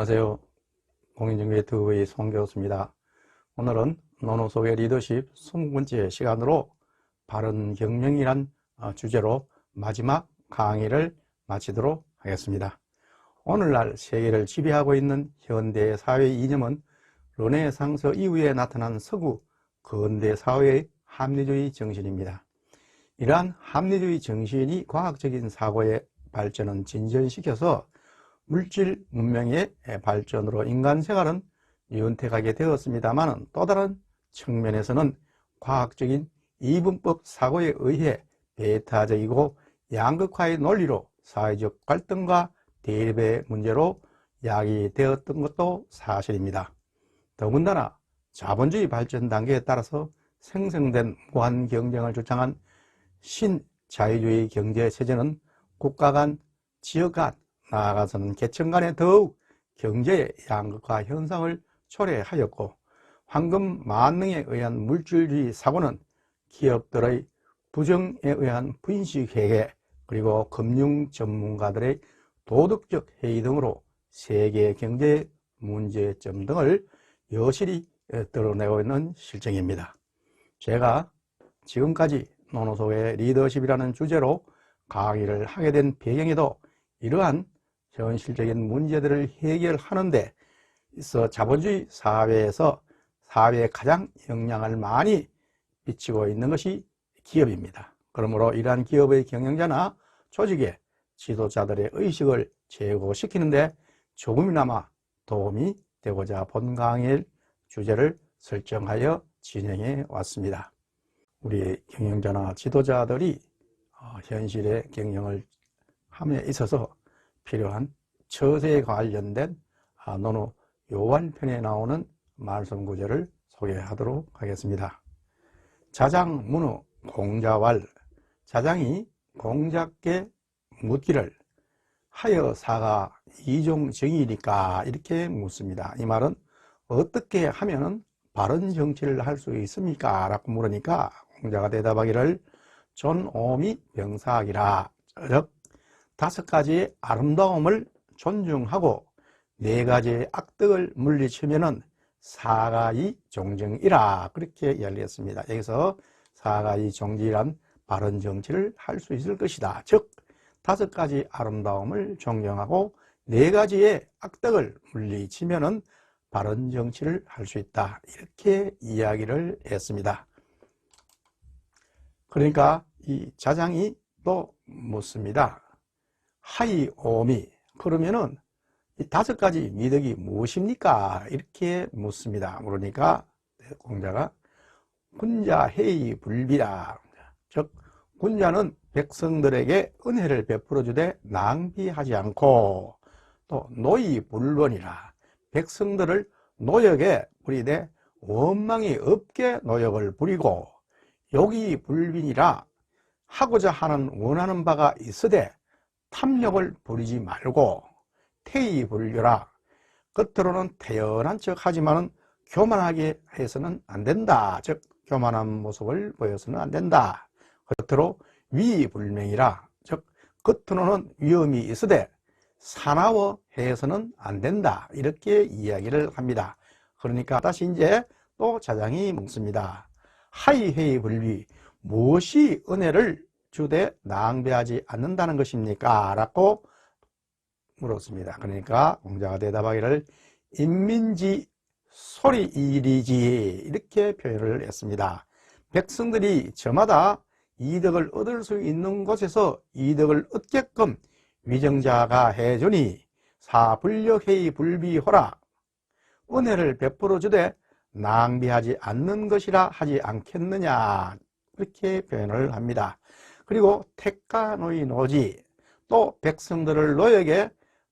안녕하세요. 공인중개TV의 송교수입니다. 오늘은 노노 속의 리더십 20번째 시간으로 바른 경영이란 주제로 마지막 강의를 마치도록 하겠습니다. 오늘날 세계를 지배하고 있는 현대 사회 이념은 르네상스 이후에 나타난 서구 근대 사회의 합리주의 정신입니다. 이러한 합리주의 정신이 과학적인 사고의 발전을 진전시켜서 물질 문명의 발전으로 인간 생활은 윤택하게 되었습니다만 또 다른 측면에서는 과학적인 이분법 사고에 의해 배타적이고 양극화의 논리로 사회적 갈등과 대립의 문제로 야기되었던 것도 사실입니다. 더군다나 자본주의 발전 단계에 따라서 생성된 무한 경쟁을 주장한 신자유주의 경제체제는 국가 간, 지역 간, 나아가서는 계층 간에 더욱 경제의 양극화 현상을 초래하였고, 황금 만능에 의한 물질주의 사고는 기업들의 부정에 의한 분식회계 그리고 금융 전문가들의 도덕적 해이 등으로 세계 경제의 문제점 등을 여실히 드러내고 있는 실정입니다. 제가 지금까지 노노 속의 리더십이라는 주제로 강의를 하게 된 배경에도 이러한 현실적인 문제들을 해결하는 데 있어 자본주의 사회에서 사회에 가장 영향을 많이 미치고 있는 것이 기업입니다. 그러므로 이러한 기업의 경영자나 조직의 지도자들의 의식을 제고시키는 데 조금이나마 도움이 되고자 본 강의의 주제를 설정하여 진행해 왔습니다. 우리 경영자나 지도자들이 현실의 경영을 함에 있어서 필요한 처세에 관련된 노노 요한편에 나오는 말씀 구절을 소개하도록 하겠습니다. 자장 문우 공자왈. 자장이 공자께 묻기를 하여 사가 이종정이니까 이렇게 묻습니다. 이 말은 어떻게 하면 바른 정치를 할 수 있습니까? 라고 물으니까 공자가 대답하기를 존오미 병사하기라. 즉 5가지의 아름다움을 존중하고 4가지의 악덕을 물리치면은 사가이 종정이라 그렇게 이야기했습니다. 여기서 사가이 종지란 바른 정치를 할 수 있을 것이다. 즉 5가지 아름다움을 존경하고 4가지의 악덕을 물리치면은 바른 정치를 할 수 있다. 이렇게 이야기를 했습니다. 그러니까 이 자장이 또 묻습니다. 하이오미, 그러면은 이 5가지 미덕이 무엇입니까? 이렇게 묻습니다. 그러니까 공자가 군자 해이 불비라. 즉 군자는 백성들에게 은혜를 베풀어 주되 낭비하지 않고, 또 노이 불론이라. 백성들을 노역에 부리되 원망이 없게 노역을 부리고, 욕이 불빈이라. 하고자 하는 원하는 바가 있으되 탐욕을 부리지 말고, 태의 불교라. 겉으로는 태연한 척 하지만은 교만하게 해서는 안 된다. 즉 교만한 모습을 보여서는 안 된다. 겉으로 위불명이라. 즉 겉으로는 위험이 있으되 사나워해서는 안 된다. 이렇게 이야기를 합니다. 그러니까 다시 이제 또 자장이 묻습니다. 하이해이 불비, 무엇이 은혜를 주되 낭비하지 않는다는 것입니까? 라고 물었습니다. 그러니까 공자가 대답하기를 인민지 소리이리지 이렇게 표현을 했습니다. 백성들이 저마다 이득을 얻을 수 있는 곳에서 이득을 얻게끔 위정자가 해주니 사불력해이 불비호라. 은혜를 베풀어 주되 낭비하지 않는 것이라 하지 않겠느냐, 이렇게 표현을 합니다. 그리고 택가노이 노지, 또 백성들을 노역에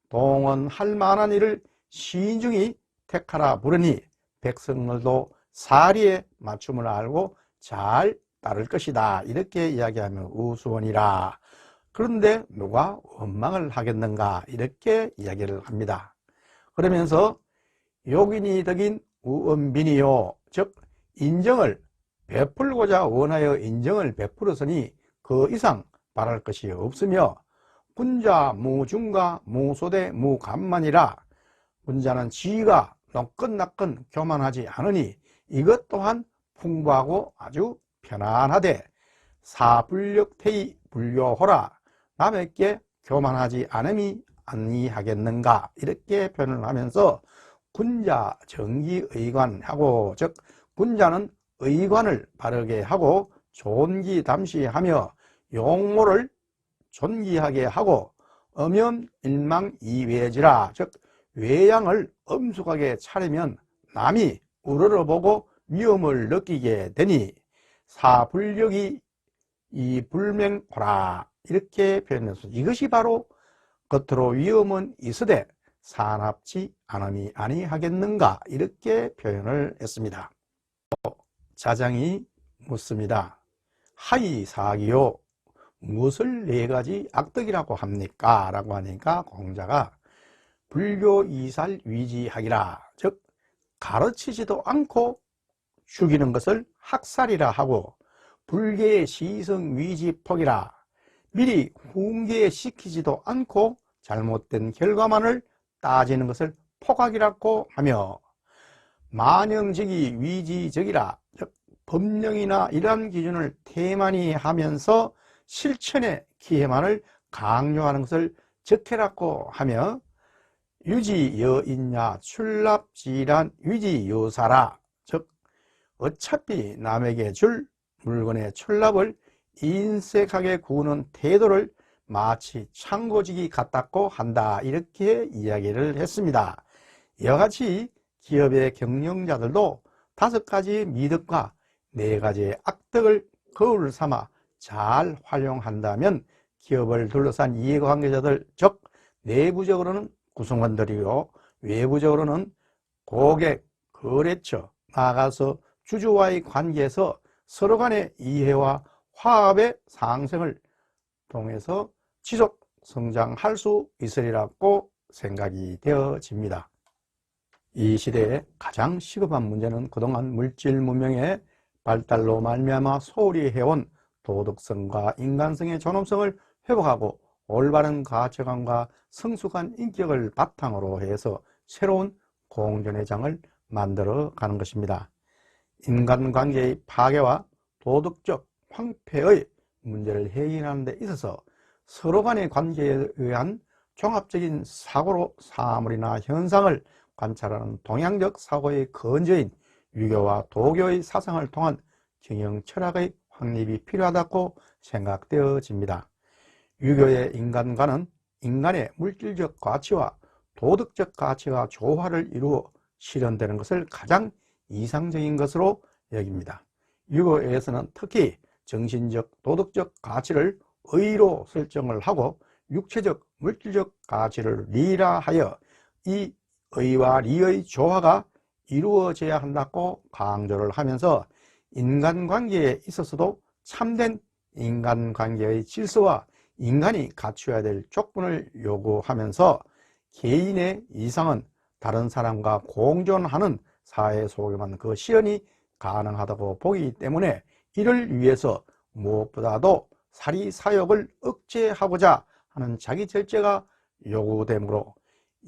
동원할 만한 일을 신중히 택하라 부르니 백성들도 사리에 맞춤을 알고 잘 따를 것이다. 이렇게 이야기하면 우수원이라. 그런데 누가 원망을 하겠는가? 이렇게 이야기를 합니다. 그러면서 욕인이 덕인 우언빈이요. 즉 인정을 베풀고자 원하여 인정을 베풀었으니 그 이상 바랄 것이 없으며 군자 무중가 무소대 무간만이라. 군자는 지위가 노끈나끈 교만하지 않으니 이것 또한 풍부하고 아주 편안하되 사불력태의 불교호라 남에게 교만하지 않음이 아니하겠는가 이렇게 표현을 하면서 군자 정기의관하고 즉 군자는 의관을 바르게 하고 존기담시하며 용모를 존귀하게 하고 엄연일망이외지라 즉 외양을 엄숙하게 차리면 남이 우러러보고 위험을 느끼게 되니 사불력이 이불명호라 이렇게 표현해서 이것이 바로 겉으로 위험은 있으되 사납지 않음이 아니하겠는가 이렇게 표현을 했습니다. 자장이 묻습니다. 하이사기요 무엇을 네 가지 악덕이라고 합니까? 라고 하니까 공자가 불교 이살 위지학이라 즉 가르치지도 않고 죽이는 것을 학살이라 하고 불계의 시성 위지폭이라 미리 훈계시키지도 않고 잘못된 결과만을 따지는 것을 폭악이라고 하며 만영적이 위지적이라 즉 법령이나 이러한 기준을 태만히 하면서 실천의 기회만을 강요하는 것을 적해라고 하며 유지여인야 출납지란 위지요사라 즉 어차피 남에게 줄 물건의 출납을 인색하게 구는 태도를 마치 창고지기 같다고 한다 이렇게 이야기를 했습니다. 이와 같이 기업의 경영자들도 5가지 미덕과 4가지의 악덕을 거울 삼아 잘 활용한다면 기업을 둘러싼 이해관계자들 즉 내부적으로는 구성원들이고 외부적으로는 고객, 거래처, 나아가서 주주와의 관계에서 서로 간의 이해와 화합의 상생을 통해서 지속 성장할 수 있으리라고 생각이 되어집니다. 이 시대의 가장 시급한 문제는 그동안 물질 문명의 발달로 말미암아 소홀히 해온 도덕성과 인간성의 존엄성을 회복하고 올바른 가치관과 성숙한 인격을 바탕으로 해서 새로운 공존의 장을 만들어 가는 것입니다. 인간관계의 파괴와 도덕적 황폐의 문제를 해결하는 데 있어서 서로 간의 관계에 의한 종합적인 사고로 사물이나 현상을 관찰하는 동양적 사고의 근저인 유교와 도교의 사상을 통한 경영 철학의 확립이 필요하다고 생각되어집니다. 유교의 인간관은 인간의 물질적 가치와 도덕적 가치가 조화를 이루어 실현되는 것을 가장 이상적인 것으로 여깁니다. 유교에서는 특히 정신적, 도덕적 가치를 의로 설정을 하고 육체적, 물질적 가치를 리라하여 이 의와 리의 조화가 이루어져야 한다고 강조를 하면서 인간관계에 있어서도 참된 인간관계의 질서와 인간이 갖춰야 될 조건을 요구하면서 개인의 이상은 다른 사람과 공존하는 사회 속에만 그 실현이 가능하다고 보기 때문에 이를 위해서 무엇보다도 사리사욕을 억제하고자 하는 자기 절제가 요구되므로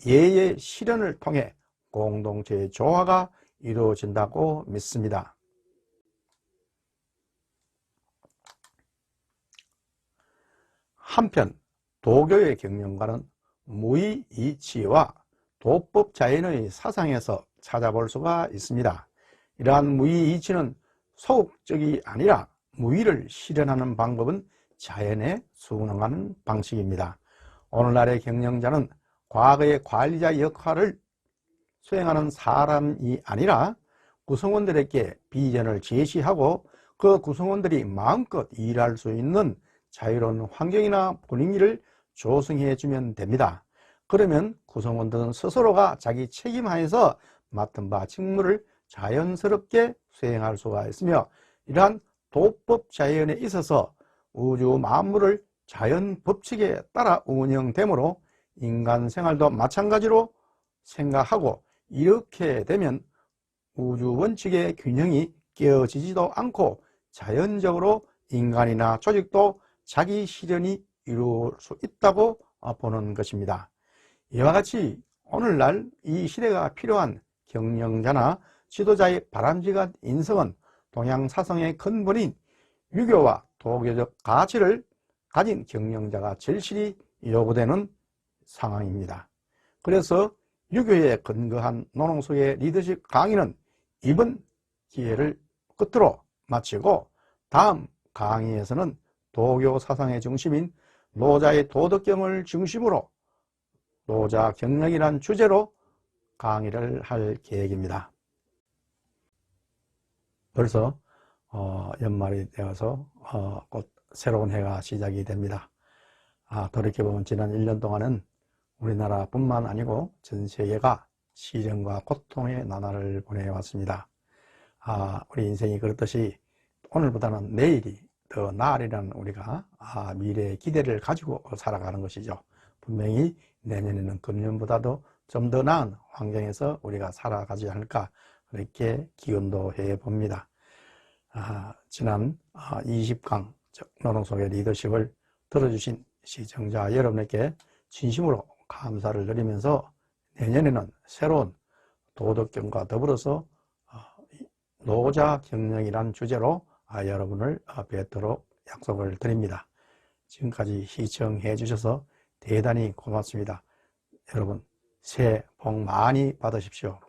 예의 실현을 통해 공동체의 조화가 이루어진다고 믿습니다. 한편 도교의 경영관은 무의이치와 도법자연의 사상에서 찾아볼 수가 있습니다. 이러한 무의이치는 소극적이 아니라 무의를 실현하는 방법은 자연에 순응하는 방식입니다. 오늘날의 경영자는 과거의 관리자 역할을 수행하는 사람이 아니라 구성원들에게 비전을 제시하고 그 구성원들이 마음껏 일할 수 있는 자유로운 환경이나 분위기를 조성해 주면 됩니다. 그러면 구성원들은 스스로가 자기 책임하에서 맡은 바 직무를 자연스럽게 수행할 수가 있으며 이러한 도법 자연에 있어서 우주 만물을 자연 법칙에 따라 운영되므로 인간 생활도 마찬가지로 생각하고 이렇게 되면 우주 원칙의 균형이 깨어지지도 않고 자연적으로 인간이나 조직도 자기 실현이 이루어질 수 있다고 보는 것입니다. 이와 같이 오늘날 이 시대가 필요한 경영자나 지도자의 바람직한 인성은 동양 사상의 근본인 유교와 도교적 가치를 가진 경영자가 절실히 요구되는 상황입니다. 그래서 유교에 근거한 노동속의 리더십 강의는 이번 기회를 끝으로 마치고 다음 강의에서는 도교 사상의 중심인 노자의 도덕경을 중심으로 노자 경영이란 주제로 강의를 할 계획입니다. 벌써 연말이 되어서 곧 새로운 해가 시작이 됩니다. 돌이켜보면 지난 1년 동안은 우리나라뿐만 아니고 전 세계가 시련과 고통의 나날을 보내왔습니다. 우리 인생이 그렇듯이 오늘보다는 내일이 더 나으리라는 우리가 미래의 기대를 가지고 살아가는 것이죠. 분명히 내년에는 금년보다도 좀 더 나은 환경에서 우리가 살아가지 않을까 그렇게 기원도 해봅니다. 지난 20강 노동 속의 리더십을 들어주신 시청자 여러분에게 진심으로 감사를 드리면서 내년에는 새로운 도덕경과 더불어서 노자 경영이란 주제로 여러분을 뵙도록 약속을 드립니다. 지금까지 시청해 주셔서 대단히 고맙습니다. 여러분 새해 복 많이 받으십시오.